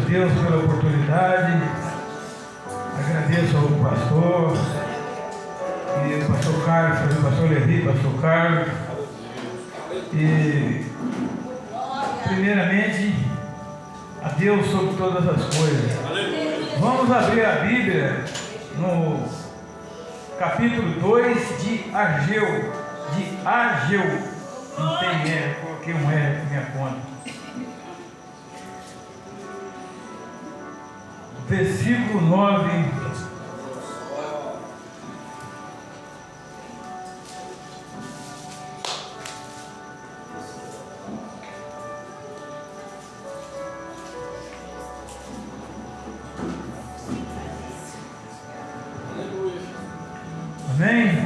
Deus pela oportunidade, agradeço ao pastor, e o pastor Carlos, o pastor Levi, o pastor Carlos, e primeiramente a Deus sobre todas as coisas. Vamos abrir a Bíblia no capítulo 2 de Ageu, não tem R, coloquei um R na minha conta. Versículo 9. Amém?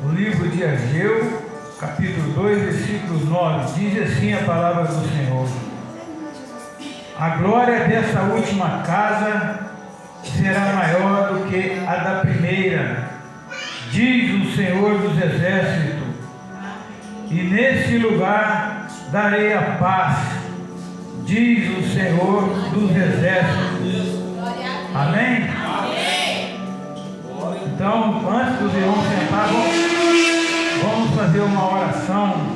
O livro de Ageu, capítulo 2, versículos 9, diz assim a palavra do Senhor: a glória dessa última casa será maior do que a da primeira, diz o Senhor dos Exércitos, e nesse lugar darei a paz, diz o Senhor dos Exércitos. Amém? Então, antes dos irmãos sentar, vamos fazer uma oração,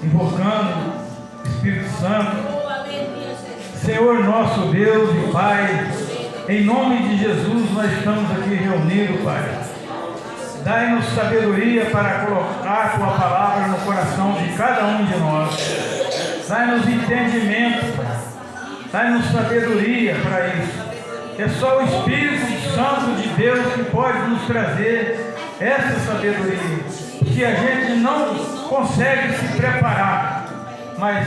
invocando o Espírito Santo. Senhor nosso Deus e Pai, em nome de Jesus nós estamos aqui reunidos, Pai. Dai-nos sabedoria para colocar Tua palavra no coração de cada um de nós. Dai-nos entendimento, Pai. Dai-nos sabedoria para isso. É só o Espírito Santo de Deus que pode nos trazer essa sabedoria, que a gente não consegue se preparar, mas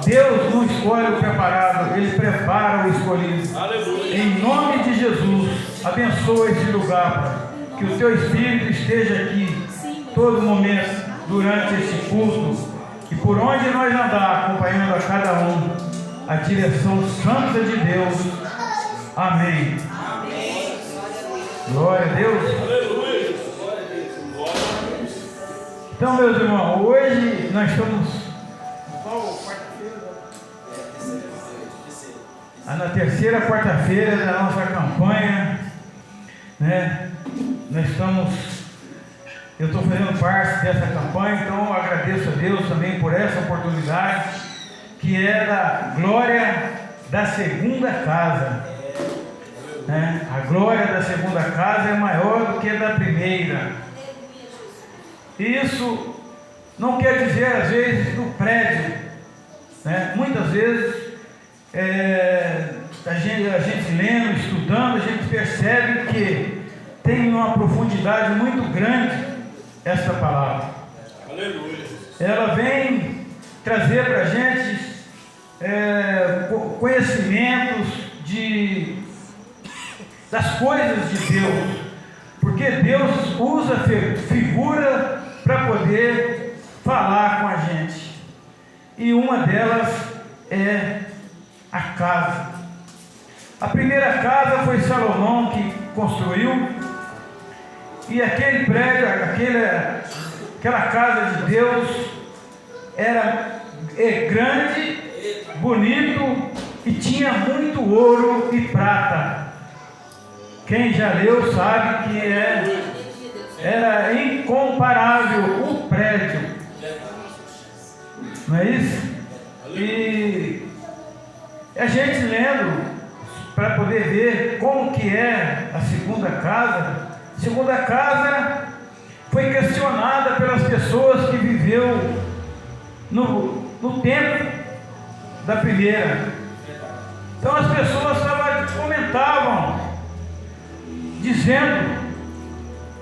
Deus não escolhe o preparado, Ele prepara o escolhido. Aleluia. Em nome de Jesus, abençoa esse lugar, Pai. Que o Teu Espírito esteja aqui todo momento durante esse culto, e por onde nós andar, acompanhando a cada um a direção santa de Deus. Amém. Amém. Glória a Deus. Aleluia. Então, meus irmãos, hoje nós estamos na terceira quarta-feira da nossa campanha, né? Eu estou fazendo parte dessa campanha, então eu agradeço a Deus também por essa oportunidade, que é da glória da segunda casa, né? A glória da segunda casa é maior do que a da primeira. Isso não quer dizer, às vezes, no prédio, né? Muitas vezes a gente lendo, estudando, a gente percebe que tem uma profundidade muito grande essa palavra. Aleluia. Ela vem trazer para a gente conhecimentos das coisas de Deus, porque Deus usa figura para poder falar com a gente, e uma delas é a casa. A primeira casa foi Salomão que construiu, e aquele prédio, aquela casa de Deus era grande, bonito, e tinha muito ouro e prata. Quem já leu sabe que era incomparável o prédio, não é isso? E a gente lendo para poder ver como que é a segunda casa. A segunda casa foi questionada pelas pessoas que viveu no tempo da primeira. Então as pessoas comentavam, dizendo: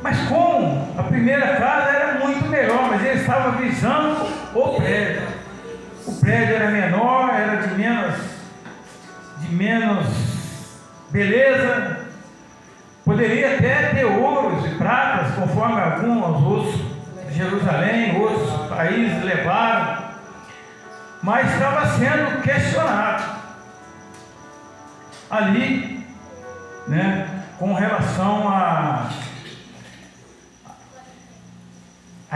mas como? A primeira casa era muito melhor, mas ele estava visando o prédio. O prédio era menor, era de menos beleza, poderia até ter ouros e pratas, conforme alguns outros de Jerusalém, outros países levaram, mas estava sendo questionado ali, né, com relação à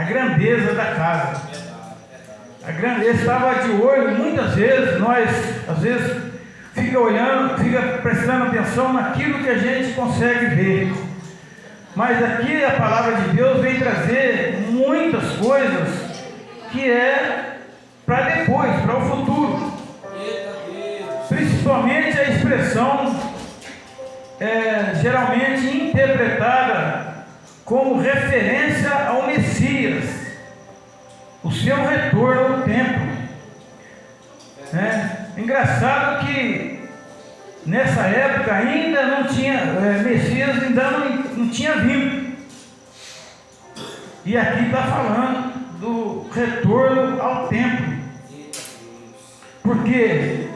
grandeza da casa. Ele estava de olho, muitas vezes, nós, às vezes, fica olhando, fica prestando atenção naquilo que a gente consegue ver. Mas aqui a palavra de Deus vem trazer muitas coisas que é para depois, para o futuro. Principalmente a expressão geralmente interpretada como referência ao Messias, o seu retorno ao templo. Engraçado que nessa época ainda não tinha, Messias ainda não tinha vindo. E aqui está falando do retorno ao templo. Porque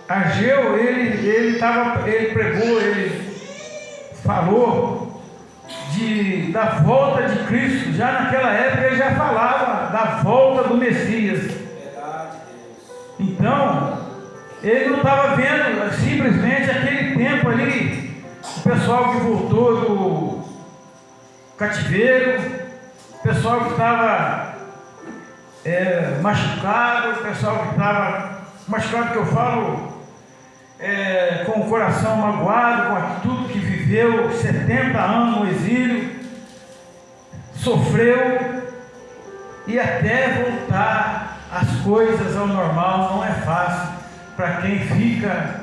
Ageu, ele pregou, ele falou da volta de Cristo. Já naquela época ele já falava da volta do Messias. Então, ele não estava vendo simplesmente aquele tempo ali, o pessoal que voltou do cativeiro, o pessoal que estava machucado, o pessoal que estava machucado, que eu falo, com o coração magoado, com tudo que viveu, 70 anos no exílio, sofreu, e até voltar as coisas ao normal não é fácil para quem fica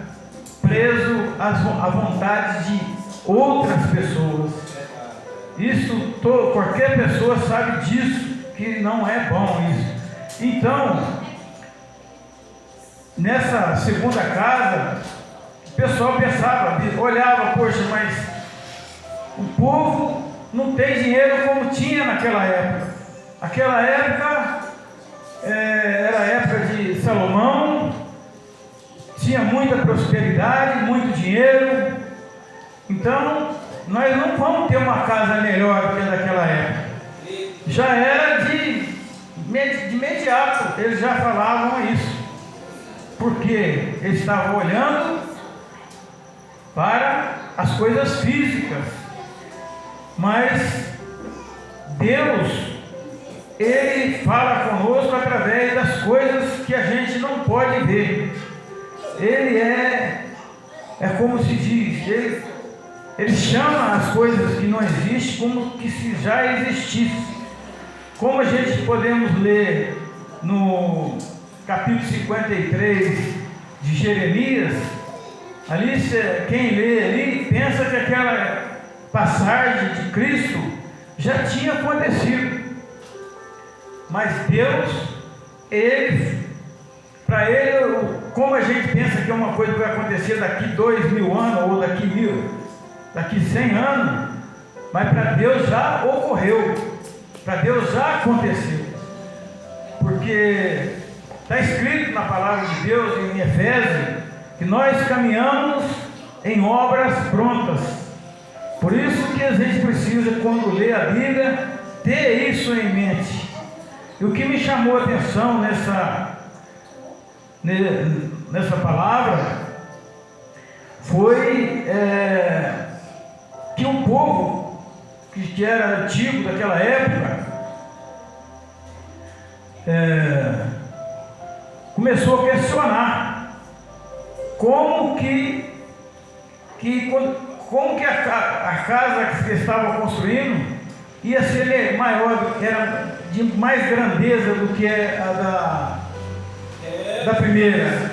preso à vontade de outras pessoas. Qualquer pessoa sabe disso, que não é bom isso. Então, nessa segunda casa, o pessoal pensava, olhava, poxa, mas o povo não tem dinheiro como tinha naquela época. Aquela época era a época de Salomão, tinha muita prosperidade, muito dinheiro. Então, nós não vamos ter uma casa melhor do que daquela época. Já era de imediato, eles já falavam isso, porque eles estavam olhando para as coisas físicas. Mas Deus, Ele fala conosco através das coisas que a gente não pode ver. Ele é como se diz, ele chama as coisas que não existem como que se já existisse. Como a gente podemos ler no capítulo 53 de Jeremias, ali quem lê ali pensa que aquela passagem de Cristo já tinha acontecido. Mas Deus, para Ele, como a gente pensa que é uma coisa que vai acontecer daqui 2000 anos, ou daqui 100 anos, mas para Deus já ocorreu, para Deus já aconteceu, porque está escrito na palavra de Deus, em Efésios, que nós caminhamos em obras prontas. Por isso que a gente precisa, quando lê a Bíblia, ter isso em mente. E o que me chamou a atenção nessa palavra foi que o povo que era antigo daquela época começou a questionar como que a casa que estavam construindo ia ser maior, era de mais grandeza do que a da primeira.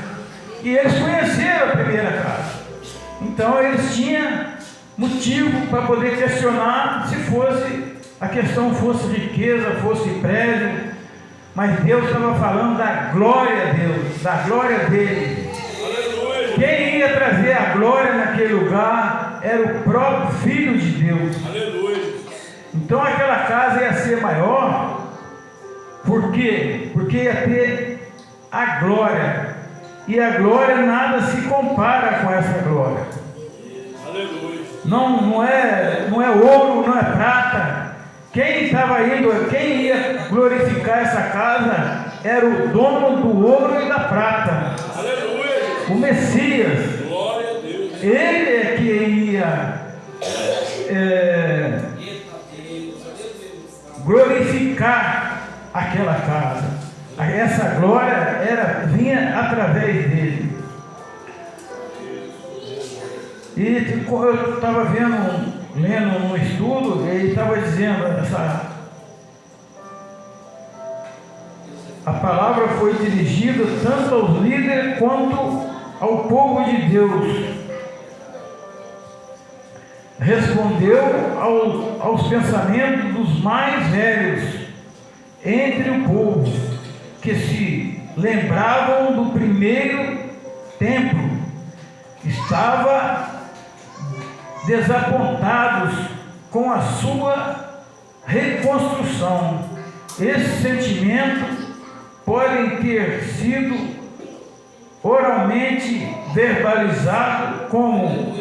E eles conheceram a primeira casa, então eles tinham motivo para poder questionar se a questão fosse riqueza, fosse prédio. Mas Deus estava falando da glória de Deus, da glória dele. Aleluia. Quem ia trazer a glória naquele lugar era o próprio Filho de Deus. Aleluia. Então aquela casa ia ser maior. Por quê? Porque ia ter a glória. E a glória nada se compara com essa glória. Aleluia. Não é ouro, não é prata. Quem ia glorificar essa casa era o dono do ouro e da prata. Aleluia. O Messias. Glória a Deus. Ele é que ia glorificar aquela casa. Essa glória vinha através dele. E eu estava lendo um estudo, ele estava dizendo, a palavra foi dirigida tanto aos líderes quanto ao povo de Deus. Respondeu aos pensamentos dos mais velhos entre o povo, que se lembravam do primeiro templo. Estava desapontados com a sua reconstrução. Esse sentimento podem ter sido oralmente verbalizado como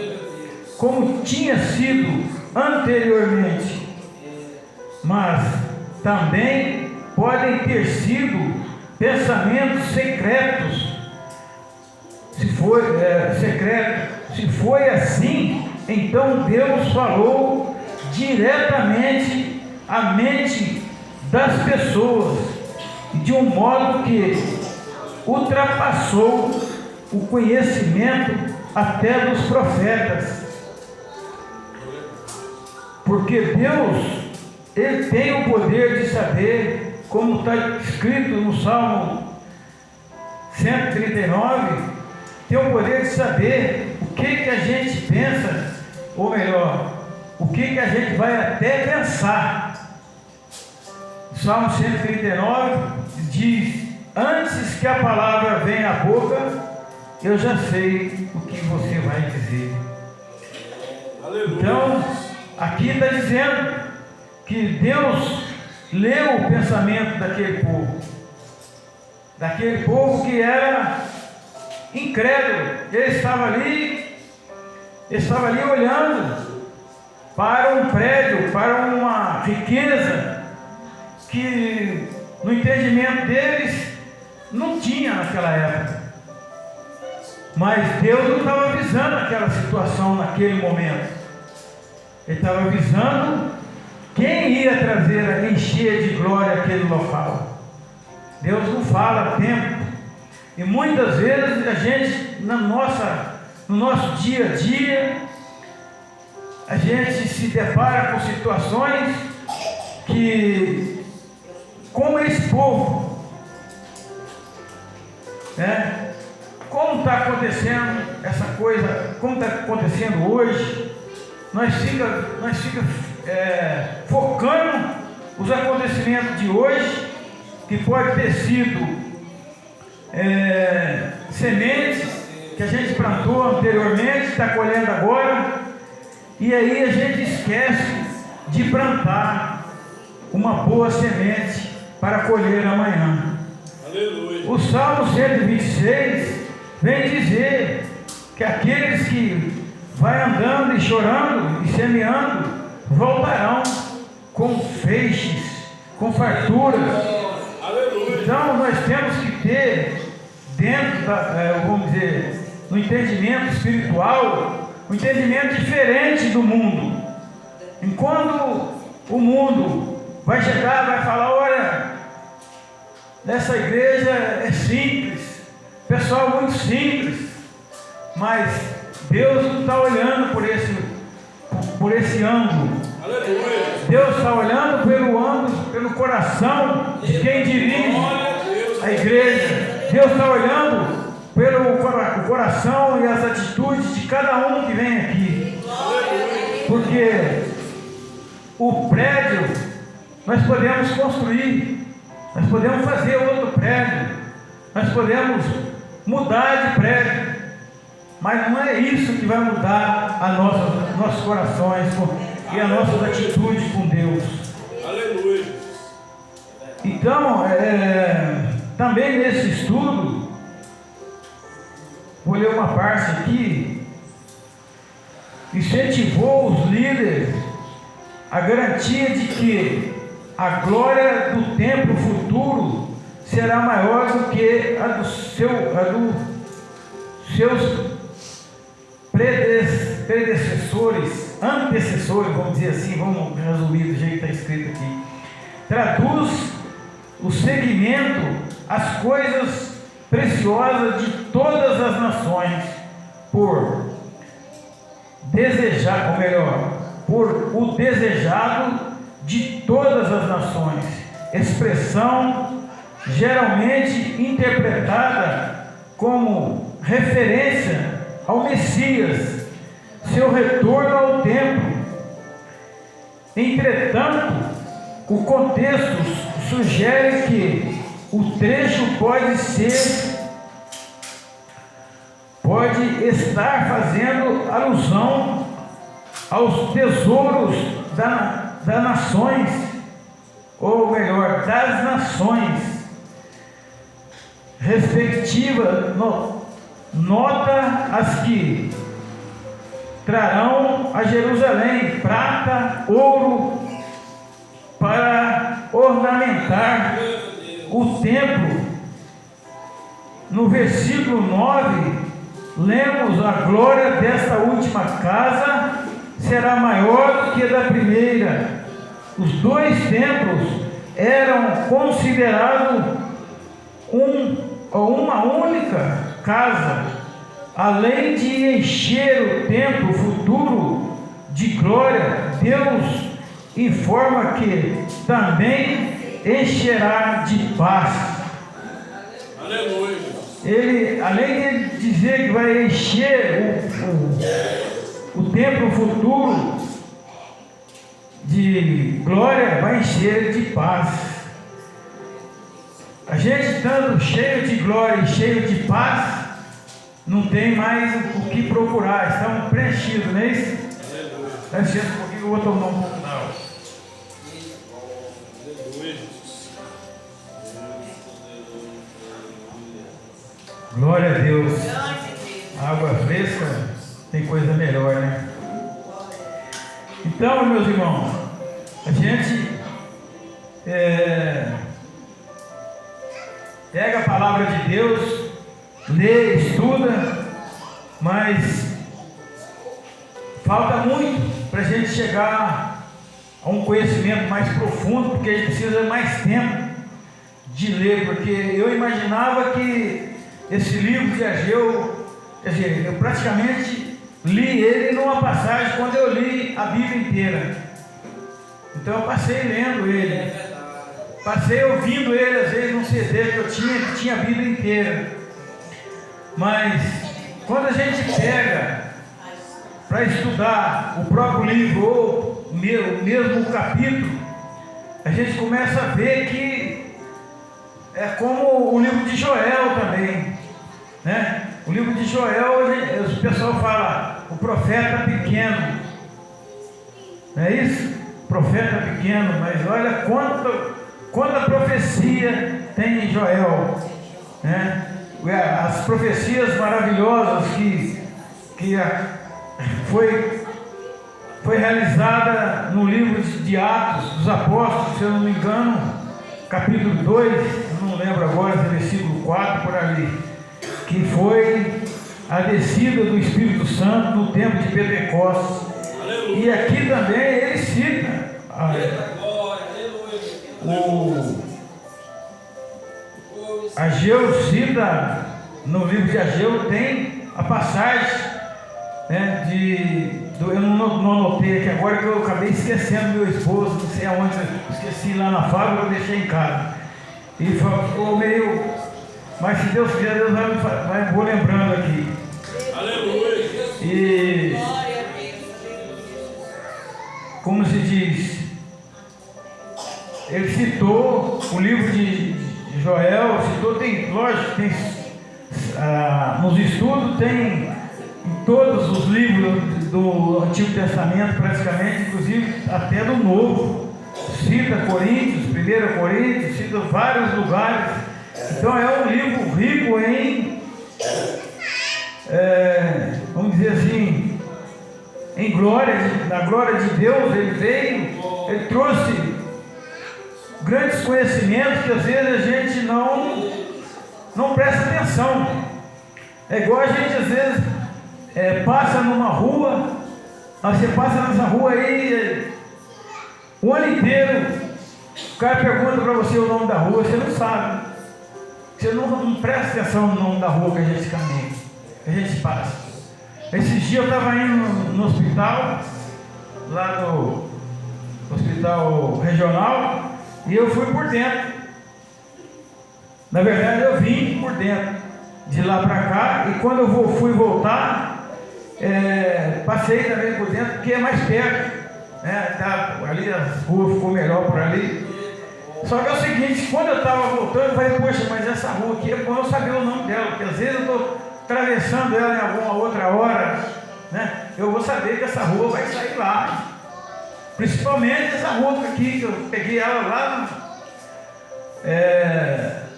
tinha sido anteriormente, mas também podem ter sido pensamentos secretos. Se foi assim, então Deus falou diretamente à mente das pessoas, de um modo que ultrapassou o conhecimento até dos profetas. Porque Deus, Ele tem o poder de saber, como está escrito no Salmo 139, tem o poder de saber o que a gente pensa, ou melhor, o que a gente vai até pensar. O Salmo 139 diz: antes que a palavra venha à boca, eu já sei o que você vai dizer. Aleluia. Então, aqui está dizendo que Deus leu o pensamento daquele povo que era incrédulo. Ele estava ali olhando para um prédio, para uma riqueza que no entendimento deles não tinha naquela época. Mas Deus não estava avisando aquela situação naquele momento. Ele estava avisando quem ia trazer, encher de glória aquele local. Deus não fala a tempo. E muitas vezes a gente, no nosso dia a dia, a gente se depara com situações que, como esse povo, né? Como está acontecendo essa coisa, como está acontecendo hoje, nós fica focando os acontecimentos de hoje, que pode ter sido sementes que a gente plantou anteriormente, está colhendo agora, e aí a gente esquece de plantar uma boa semente para colher amanhã. Aleluia. O Salmo 126 vem dizer que aqueles que vai andando e chorando e semeando voltarão com feixes, com farturas. Aleluia. Então nós temos que ter dentro vamos dizer, no entendimento espiritual, um entendimento diferente do mundo. Enquanto o mundo vai chegar, vai falar: olha, nessa igreja é simples, pessoal muito simples, mas Deus não está olhando por esse ângulo. Aleluia. Deus está olhando pelo ângulo, pelo coração de quem dirige a igreja. Deus está olhando pelo coração e as atitudes de cada um que vem aqui. Porque o prédio nós podemos construir, nós podemos fazer outro prédio, nós podemos mudar de prédio, mas não é isso que vai mudar nossos corações e as nossas atitudes com Deus. Aleluia. Então, também nesse estudo, vou ler uma parte aqui: incentivou os líderes a garantia de que a glória do templo futuro será maior do que a dos seus antecessores, vamos dizer assim, vamos resumir do jeito que está escrito aqui. Traduz o seguimento às coisas preciosas de todas as nações, por desejar, ou melhor, por o desejado de todas as nações, expressão geralmente interpretada como referência ao Messias, seu retorno ao templo. Entretanto, o contexto sugere que o trecho pode estar fazendo alusão aos tesouros das nações, ou melhor, das nações, respectiva nota as que trarão a Jerusalém prata, ouro, para ornamentar o templo. No versículo 9, lemos: a glória desta última casa será maior do que a da primeira. Os dois templos eram considerados uma única casa. Além de encher o templo futuro de glória, Deus informa que também encherá de paz. Aleluia. Ele, além de dizer que vai encher o templo futuro de glória, vai encher de paz. A gente estando cheio de glória e cheio de paz, não tem mais o que procurar, estamos preenchidos, não é isso? Dá licença um pouquinho, eu vou tomar um pouco d'água. Glória a Deus. Água fresca tem coisa melhor, né? Então, meus irmãos, a gente pega a palavra de Deus, lê, estuda, mas falta muito para a gente chegar a um conhecimento mais profundo, porque a gente precisa mais tempo de ler, porque eu imaginava que esse livro de Ageu, quer dizer, eu praticamente li ele numa passagem quando eu li a Bíblia inteira. Então eu passei lendo ele, passei ouvindo ele às vezes num CD que tinha a Bíblia inteira. Mas quando a gente pega para estudar o próprio livro ou o mesmo capítulo, a gente começa a ver que é como o livro de Joel também, né? O livro de Joel, o pessoal fala o profeta pequeno, não é isso? Profeta pequeno, mas olha quanta profecia tem em Joel, né? As profecias maravilhosas que foi realizada no livro de Atos dos Apóstolos, se eu não me engano, capítulo 2, eu não lembro agora, versículo 4, por ali, que foi a descida do Espírito Santo no tempo de Pentecostes. E aqui também ele cita Ageu cita, no livro de Ageu tem a passagem, né, eu não anotei aqui agora, que eu acabei esquecendo meu esposo, não sei aonde, esqueci lá na fábrica, eu deixei em casa. E ficou meio, mas se Deus quiser, Deus vou lembrando aqui. Aleluia. E como se diz, ele citou o livro de Joel, citou, tem, lógico, tem nos estudos, tem em todos os livros do Antigo Testamento, praticamente, inclusive até do Novo, cita Coríntios, 1 Coríntios, cita vários lugares. Então é um livro rico em, vamos dizer assim, em glória, na glória de Deus. Ele veio, ele trouxe grandes conhecimentos que às vezes a gente não presta atenção. É igual a gente às vezes passa numa rua, você passa nessa rua aí o ano inteiro, cara pergunta para você o nome da rua, você não sabe. Você não presta atenção no nome da rua que a gente caminha, que a gente passa. Esses dias eu estava indo no hospital, lá no hospital regional, e eu fui por dentro. Na verdade eu vim por dentro, de lá para cá, e quando eu fui voltar, passei também por dentro, porque é mais perto, né? Ali a rua ficou melhor por ali. Só que é o seguinte, quando eu estava voltando, eu falei, poxa, mas essa rua aqui é bom eu saber o nome dela, porque às vezes eu estou atravessando ela em alguma outra hora, né? Eu vou saber que essa rua vai sair lá. Principalmente essa rua aqui, que eu peguei ela lá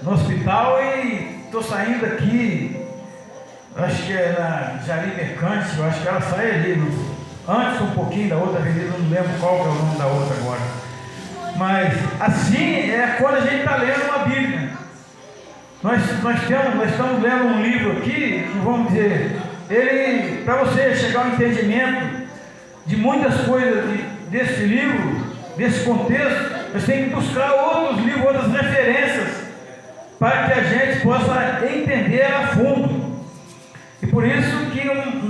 no hospital e estou saindo aqui, acho que é na Jari Mercante, eu acho que ela sai ali, antes um pouquinho da outra avenida, não lembro qual que é o nome da outra agora. Mas assim é quando a gente está lendo uma Bíblia. Nós estamos lendo um livro aqui, que vamos dizer, ele, para você chegar ao entendimento de muitas coisas desse livro, desse contexto, você tem que buscar outros livros, outras referências, para que a gente possa entender a fundo. E por isso que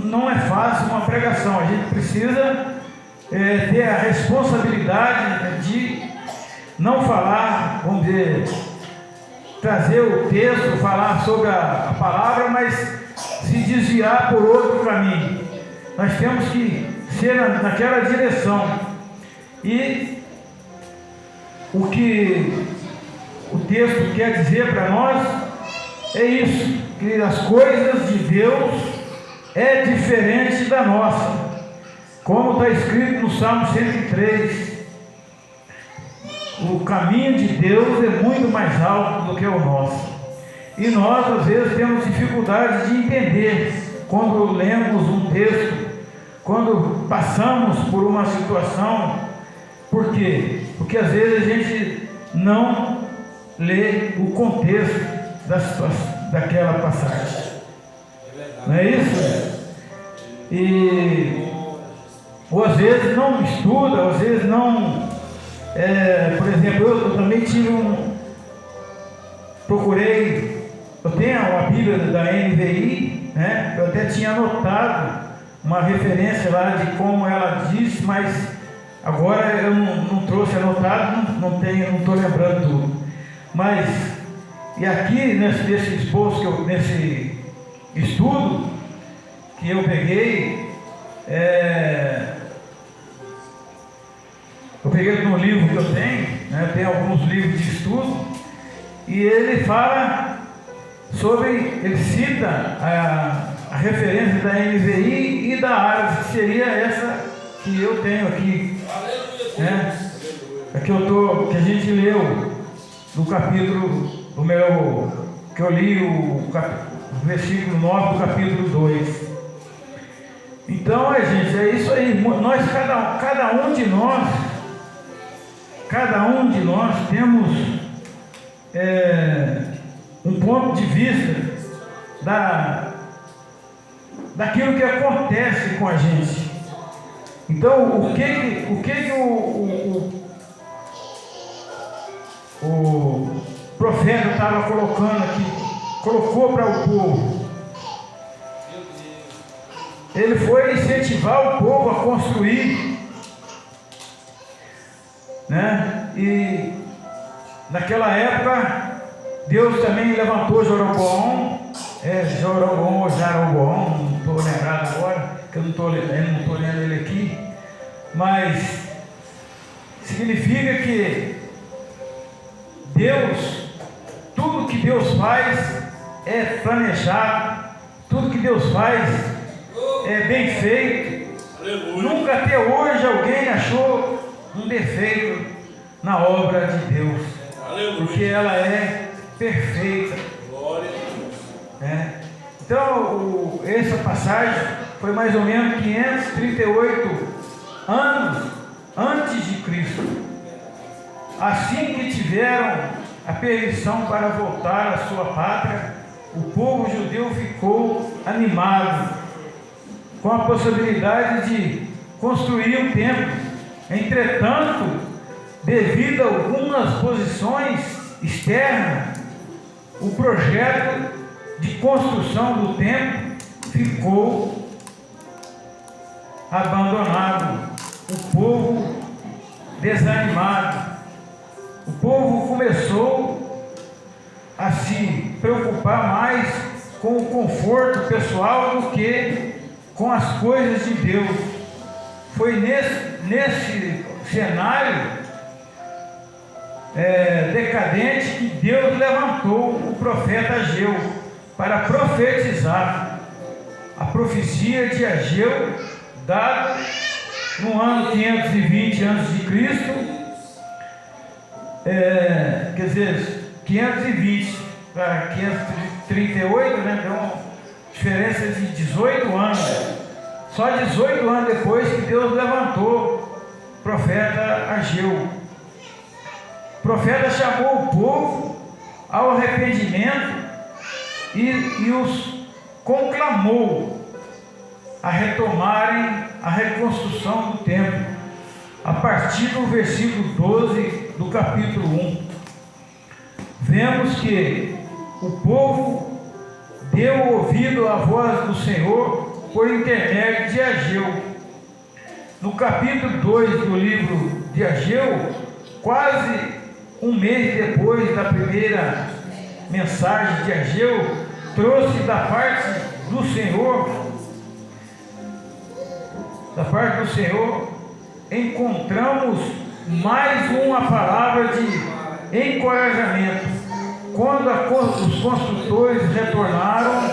não é fácil uma pregação, a gente precisa ter a responsabilidade de não falar, vamos dizer, trazer o texto, falar sobre a palavra, mas se desviar por outro caminho. Nós temos que ser naquela direção. E o que o texto quer dizer para nós é isso, que as coisas de Deus é diferente da nossa. Como está escrito no Salmo 103, o caminho de Deus é muito mais alto do que o nosso. E nós, às vezes, temos dificuldade de entender quando lemos um texto, quando passamos por uma situação. Por quê? Porque às vezes a gente não lê o contexto daquela passagem. Não é isso? Ou às vezes não estuda, às vezes não... por exemplo, eu também eu tenho a Bíblia da NVI, né? Eu até tinha anotado uma referência lá de como ela diz, mas agora eu não trouxe anotado, não estou lembrando tudo. Mas, e aqui nesse esboço, nesse estudo que eu peguei, eu peguei no livro que eu tenho, né? Eu tenho alguns livros de estudo, e ele fala sobre, ele cita a referência da NVI e da ARAS, que seria essa que eu tenho aqui, né? Que a gente leu no capítulo que eu li o versículo 9 do capítulo 2. Então, gente, é isso aí. Nós, cada um de nós temos um ponto de vista daquilo que acontece com a gente. Então, o que o profeta estava colocando aqui, colocou para o povo? Ele foi incentivar o povo a construir, né? E naquela época Deus também levantou Jeroboão, ou Jeroboão, não estou lembrado agora, que eu não estou lendo ele aqui, mas significa que Deus, tudo que Deus faz é planejado, tudo que Deus faz é bem feito. Aleluia. Nunca até hoje alguém achou um defeito na obra de Deus. Aleluia. Porque ela é perfeita. Glória a Deus. Então, essa passagem foi mais ou menos 538 anos antes de Cristo. Assim que tiveram a permissão para voltar à sua pátria, o povo judeu ficou animado com a possibilidade de construir um templo. Entretanto, devido a algumas posições externas, o projeto de construção do templo ficou abandonado. O povo desanimado. O povo começou a se preocupar mais com o conforto pessoal do que com as coisas de Deus. Foi nesse cenário decadente que Deus levantou o profeta Ageu para profetizar a profecia de Ageu, dada no ano 520 a.C., quer dizer, 520 para 538, né? Deu uma diferença de 18 anos. Só 18 anos depois que Deus levantou o profeta Ageu. O profeta chamou o povo ao arrependimento e os conclamou a retomarem a reconstrução do templo, a partir do versículo 12 do capítulo 1. Vemos que o povo deu ouvido à voz do Senhor por intermédio de Ageu. No capítulo 2 do livro de Ageu, quase um mês depois da primeira mensagem de Ageu, trouxe da parte do Senhor, encontramos mais uma palavra de encorajamento. Quando os construtores retornaram,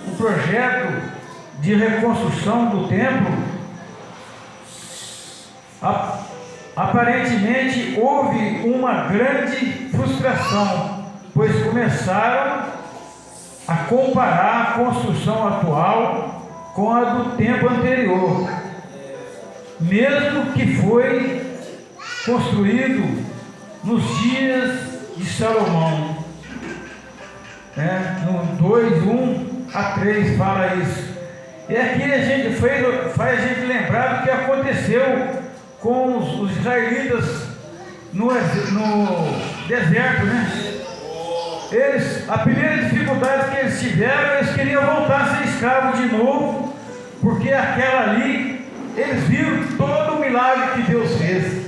o projeto de reconstrução do templo, aparentemente houve uma grande frustração, pois começaram a comparar a construção atual com a do tempo anterior, mesmo que foi construído nos dias de Salomão. No 2:1-3 fala isso. E aqui a gente faz a gente lembrar do que aconteceu com os israelitas no deserto, né? A primeira dificuldade que eles tiveram, eles queriam voltar a ser escravos de novo, porque aquela ali, eles viram todo o milagre que Deus fez.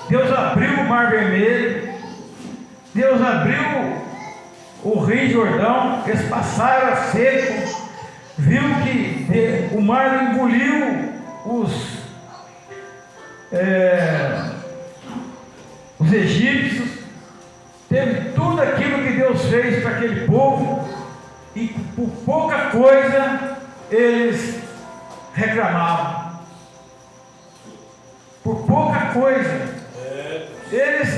Deus abriu o Mar Vermelho, Deus abriu o Rio Jordão, eles passaram a seco, viu que o mar engoliu os egípcios, teve tudo aquilo que Deus fez para aquele povo, e por pouca coisa eles reclamavam. Por pouca coisa. Eles,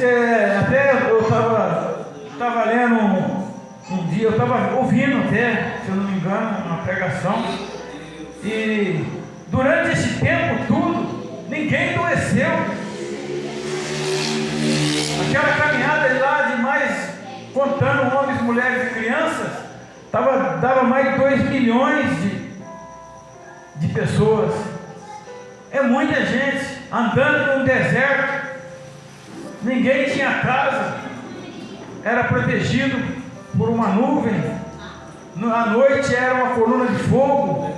até eu estava lendo um dia, eu estava ouvindo até, se eu não me engano, uma pregação, e durante esse tempo tudo, ninguém adoeceu. Aquela caminhada lá de mais, contando homens, mulheres e crianças, dava mais de 2 milhões de pessoas. É muita gente andando no deserto, ninguém tinha casa, era protegido por uma nuvem, à noite era uma coluna de fogo,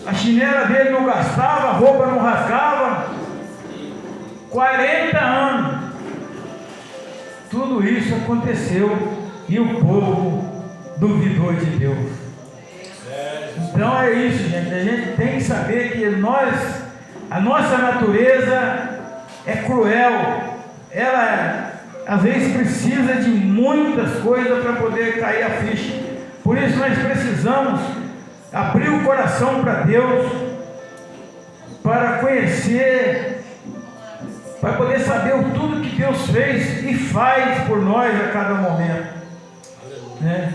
a chinela dele não gastava, a roupa não rasgava. 40 anos, tudo isso aconteceu e o povo duvidou de Deus. Então é isso, gente, a gente tem que saber que a nossa natureza é cruel, ela às vezes precisa de muitas coisas para poder cair a ficha. Por isso nós precisamos abrir o coração para Deus, para conhecer, para poder saber tudo que Deus fez e faz por nós a cada momento, né?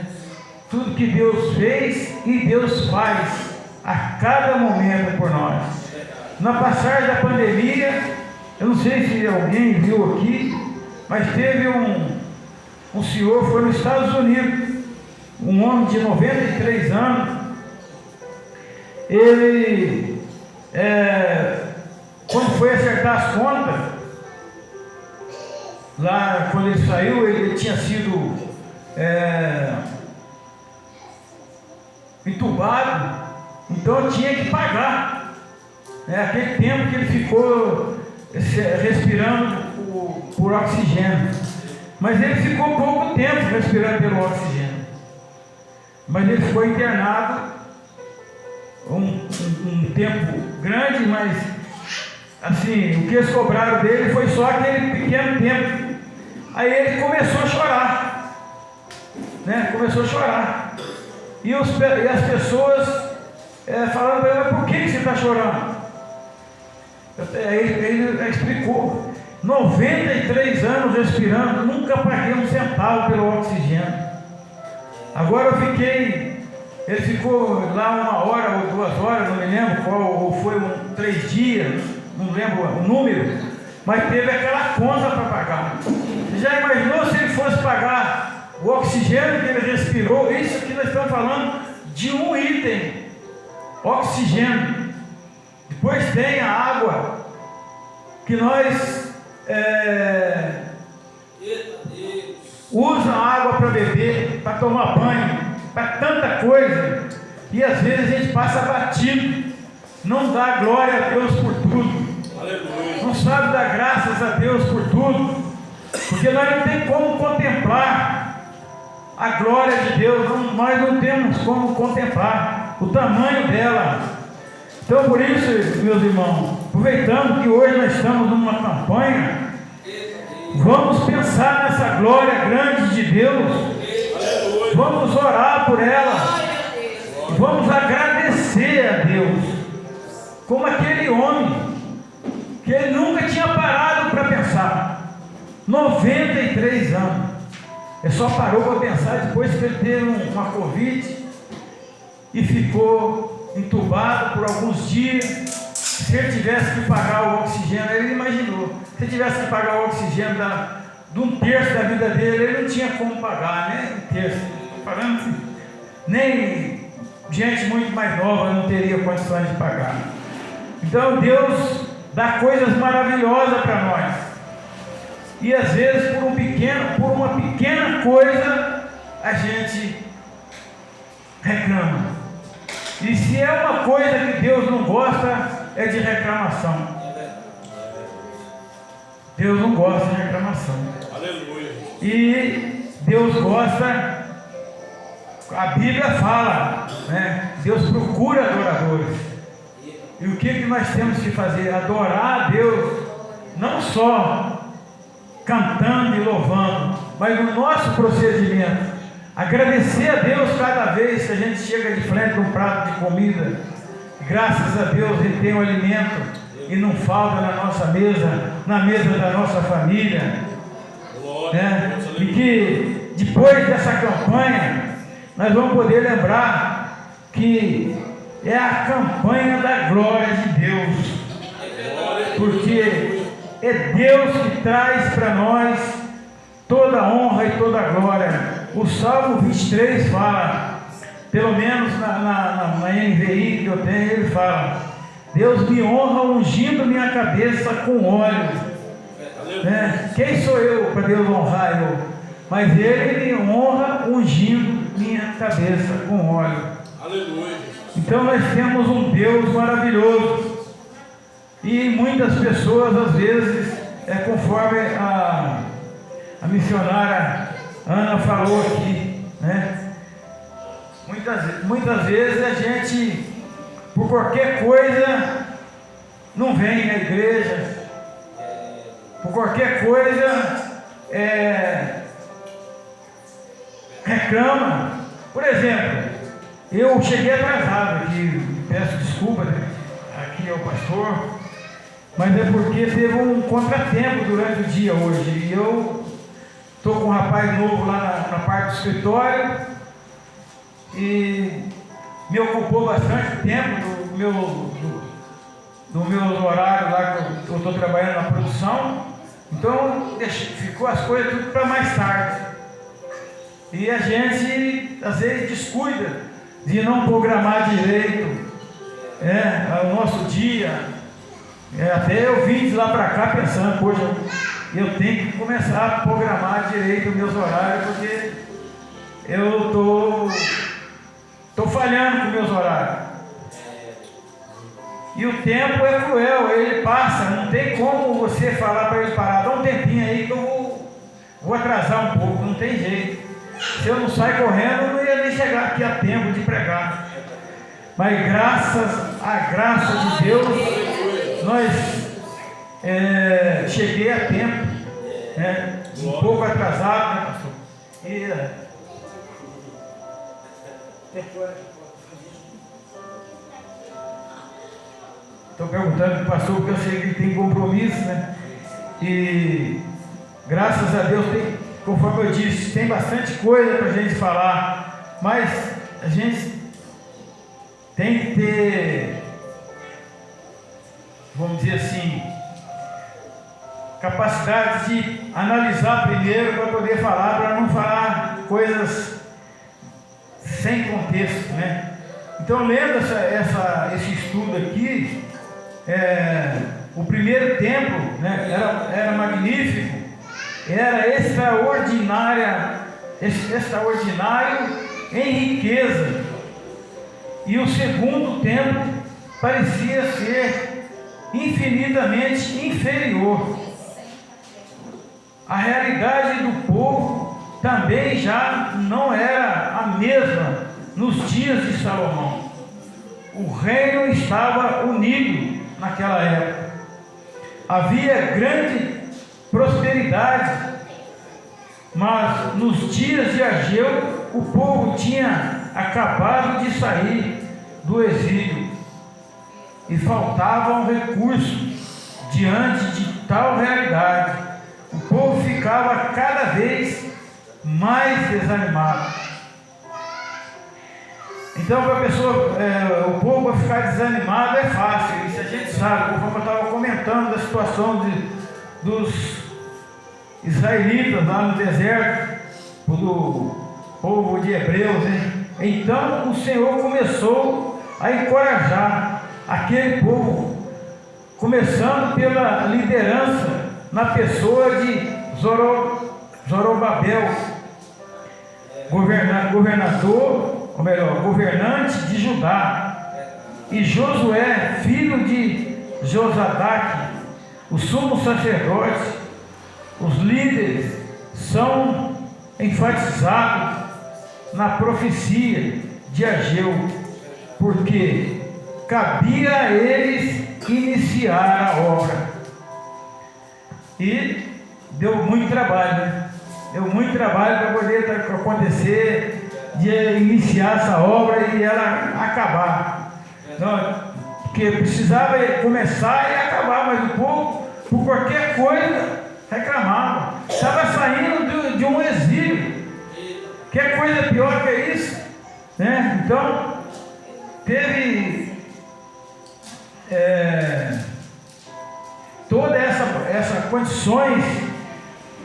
Tudo que Deus fez e Deus faz a cada momento por nós. Na passagem da pandemia, eu não sei se alguém viu aqui, mas teve um senhor, foi nos Estados Unidos, um homem de 93 anos. Ele, quando foi acertar as contas, lá quando ele saiu, ele tinha sido entubado, então tinha que pagar, né? Aquele tempo que ele ficou respirando por oxigênio, mas ele ficou pouco tempo respirando pelo oxigênio, mas ele foi internado um tempo grande, mas assim, o que eles cobraram dele foi só aquele pequeno tempo. Aí ele começou a chorar, né? Começou a chorar, e as pessoas falaram para ele: mas por que você está chorando? Ele explicou: 93 anos respirando, nunca paguei um centavo pelo oxigênio. Agora ele ficou lá 1 hora ou 2 horas, não me lembro qual, ou foi 3 dias, não lembro o número, mas teve aquela conta para pagar. Você já imaginou se ele fosse pagar o oxigênio que ele respirou? Isso aqui nós estamos falando de um item: oxigênio. Depois tem a água, que nós usa a água para beber, para tomar banho, para tanta coisa, e às vezes a gente passa batido, não dá glória a Deus por tudo. Aleluia. Não sabe dar graças a Deus por tudo, porque nós não temos como contemplar a glória de Deus, nós não temos como contemplar o tamanho dela. Então, por isso, meus irmãos, aproveitando que hoje nós estamos numa campanha, vamos pensar nessa glória grande de Deus, vamos orar por ela, vamos agradecer a Deus, como aquele homem, que ele nunca tinha parado para pensar, 93 anos, ele só parou para pensar depois que ele teve uma Covid e ficou entubado por alguns dias. Se ele tivesse que pagar o oxigênio, ele imaginou, se ele tivesse que pagar o oxigênio de 1/3 da vida dele, ele não tinha como pagar, né? 1/3, nem gente muito mais nova não teria condições de pagar. Então Deus dá coisas maravilhosas para nós, e às vezes por uma pequena coisa a gente reclama. E se é uma coisa que Deus não gosta, é de reclamação. Deus não gosta de reclamação. Aleluia. E Deus gosta, a Bíblia fala, né? Deus procura adoradores. E o que nós temos que fazer? Adorar a Deus, não só cantando e louvando, mas no nosso procedimento. Agradecer a Deus cada vez que a gente chega de frente a um prato de comida. Graças a Deus ele tem um alimento e não falta na nossa mesa, na mesa da nossa família, né? E que depois dessa campanha nós vamos poder lembrar que é a campanha da glória de Deus, porque é Deus que traz para nós toda a honra e toda a glória. O Salmo 23 fala, pelo menos na NVI que eu tenho, ele fala: Deus me honra ungindo minha cabeça com óleo, né? Quem sou eu para Deus honrar eu? Mas Ele me honra ungindo minha cabeça com óleo. Aleluia. Então nós temos um Deus maravilhoso, e muitas pessoas às vezes, conforme a missionária Ana falou aqui, né? Muitas vezes a gente, por qualquer coisa, não vem na igreja, por qualquer coisa, reclama. Por exemplo, eu cheguei atrasado aqui, peço desculpa aqui ao pastor, mas é porque teve um contratempo durante o dia hoje, e eu estou com um rapaz novo lá na parte do escritório, e me ocupou bastante tempo do meu horário lá que eu estou trabalhando na produção. Então ficou as coisas tudo para mais tarde, e a gente às vezes descuida de não programar direito o nosso dia. Até eu vim de lá para cá pensando: poxa, eu tenho que começar a programar direito os meus horários, porque eu tô falhando com meus horários. E o tempo é cruel, ele passa, não tem como você falar para ele parar, dá um tempinho aí que eu vou atrasar um pouco, não tem jeito. Se eu não sair correndo, eu não ia nem chegar aqui a tempo de pregar. Mas graças à graça de Deus, cheguei a tempo, né? Um pouco atrasado, né, pastor? Estou perguntando para o pastor, porque eu sei que ele tem compromisso, né? E graças a Deus, conforme eu disse, tem bastante coisa para a gente falar, mas a gente tem que ter, vamos dizer assim, capacidade de analisar primeiro para poder falar, para não falar coisas sem contexto, né? Então, lendo esse estudo aqui, o primeiro templo, né, era magnífico, era extraordinário em riqueza, e o segundo templo parecia ser infinitamente inferior. A realidade do povo também já não era a mesma nos dias de Salomão. O reino estava unido naquela época. Havia grande prosperidade, mas nos dias de Ageu o povo tinha acabado de sair do exílio e faltavam recursos diante de tal realidade. O povo ficava cada vez mais desanimado. Então, para a pessoa, o povo vai ficar desanimado é fácil, isso a gente sabe. Como eu estava comentando da situação dos israelitas lá no deserto, do povo de Hebreus, né? Então o Senhor começou a encorajar aquele povo, começando pela liderança na pessoa de Zorobabel, governante de Judá, e Josué, filho de Josadaque, o sumo sacerdote. Os líderes são enfatizados na profecia de Ageu, porque cabia a eles iniciar a obra. E deu muito trabalho, né? Deu muito trabalho para poder acontecer, de iniciar essa obra e ela acabar. Então, porque precisava começar e acabar, mas o povo, por qualquer coisa, reclamava. Estava saindo de um exílio. Que coisa pior que isso, né? Então, teve toda essa condições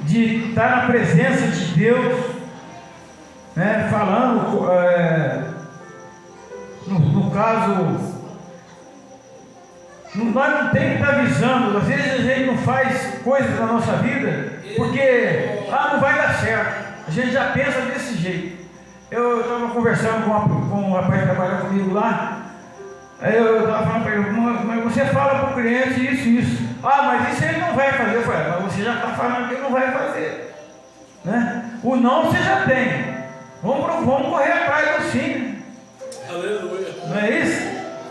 de estar na presença de Deus, né? Falando, no caso, nós não temos que estar avisando. Às vezes a gente não faz coisas na nossa vida porque não vai dar certo. A gente já pensa desse jeito. Eu estava conversando com um rapaz que trabalha comigo lá. Aí eu estava falando para ele, mas você fala para o cliente isso. Mas isso ele não vai fazer. Eu falei, mas você já está falando que ele não vai fazer, né? O não você já tem. Vamos correr atrás do sim. Aleluia. Não é isso?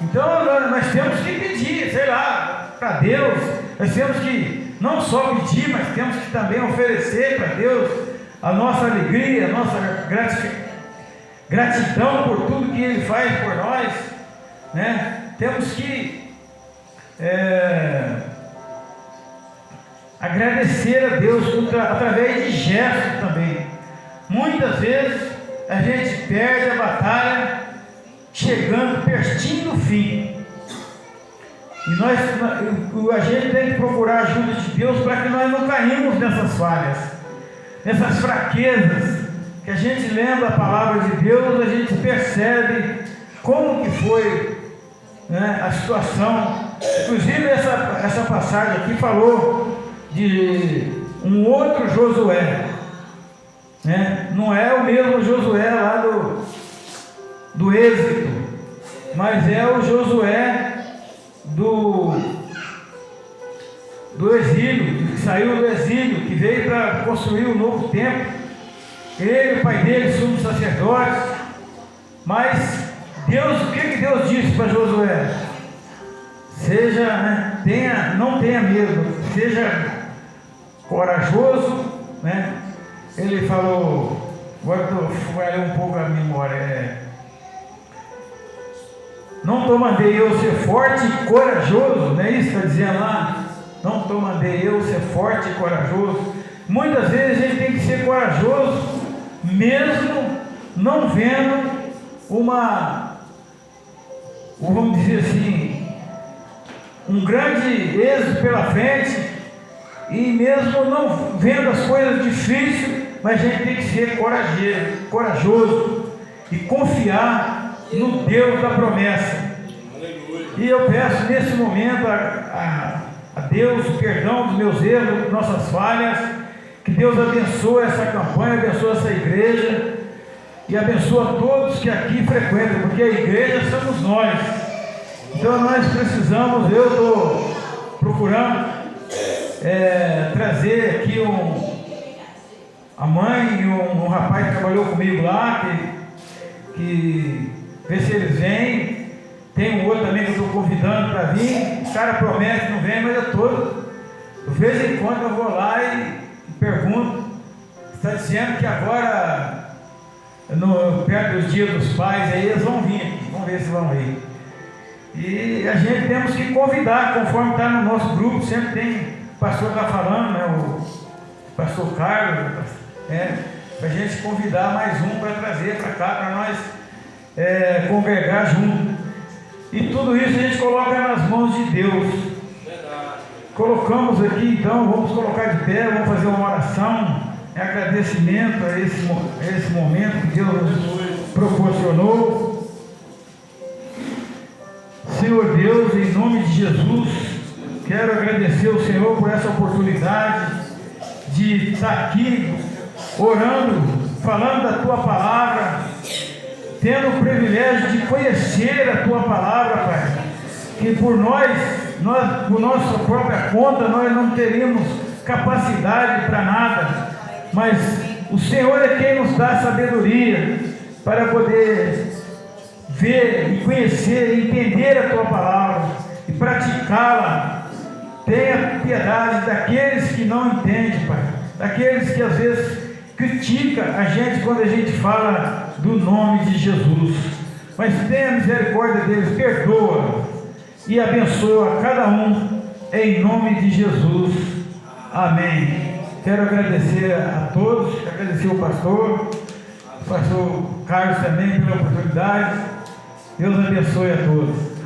Então nós temos que pedir, sei lá, para Deus. Nós temos que não só pedir, mas temos que também oferecer para Deus a nossa alegria, a nossa gratidão por tudo que Ele faz por nós, né? Temos que agradecer a Deus através de gestos também. Muitas vezes a gente perde a batalha chegando pertinho do fim. E a gente tem que procurar a ajuda de Deus para que nós não caímos nessas falhas, nessas fraquezas, que a gente lendo a palavra de Deus, a gente percebe como que foi, né, a situação. Inclusive essa passagem aqui falou de um outro Josué, né? Não é o mesmo Josué lá do Êxodo, mas é o Josué do exílio, que saiu do exílio, que veio para construir um novo templo. Ele, o pai dele, sumo sacerdote. Mas Deus, o que Deus disse para Josué? Seja, né, não tenha medo, seja corajoso, né? Ele falou, agora vou ler um pouco a memória. Não mandei eu ser forte e corajoso, não é isso que está dizendo lá? Não mandei eu ser forte e corajoso. Muitas vezes a gente tem que ser corajoso, mesmo não vendo vamos dizer assim, um grande êxito pela frente, e mesmo não vendo as coisas difíceis, mas a gente tem que ser corajoso e confiar no Deus da promessa. Aleluia. E eu peço nesse momento a Deus o perdão dos meus erros, nossas falhas, que Deus abençoe essa campanha, abençoe essa igreja e abençoa todos que aqui frequentam, porque a igreja somos nós. Então nós precisamos, eu estou procurando trazer aqui a mãe e um rapaz que trabalhou comigo lá, que vê se eles vêm. Tem um outro também que eu estou convidando para vir. O cara promete, não vem, mas eu estou. De vez em quando eu vou lá e pergunto. Está dizendo que agora, perto dos dias dos pais, aí eles vão vir aqui. Vamos ver se vão vir. E a gente temos que convidar, conforme está no nosso grupo, sempre tem, o pastor está falando, né, o pastor Carlos, para a gente convidar mais um para trazer para cá, para nós congregar junto. E tudo isso a gente coloca nas mãos de Deus. Colocamos aqui, então, vamos colocar de pé, vamos fazer uma oração, agradecimento a esse momento que Deus nos proporcionou. Senhor Deus, em nome de Jesus, quero agradecer ao Senhor por essa oportunidade de estar aqui orando, falando da Tua Palavra, tendo o privilégio de conhecer a Tua Palavra, Pai, que por nossa própria conta, nós não teríamos capacidade para nada, mas o Senhor é quem nos dá sabedoria para poder ver e conhecer e entender a Tua Palavra e praticá-la. Tenha piedade daqueles que não entendem, Pai, daqueles que às vezes criticam a gente quando a gente fala do nome de Jesus, mas tenha misericórdia deles, perdoa e abençoa cada um em nome de Jesus, amém. Quero agradecer a todos, agradecer o pastor Carlos também pela oportunidade. Deus abençoe a todos.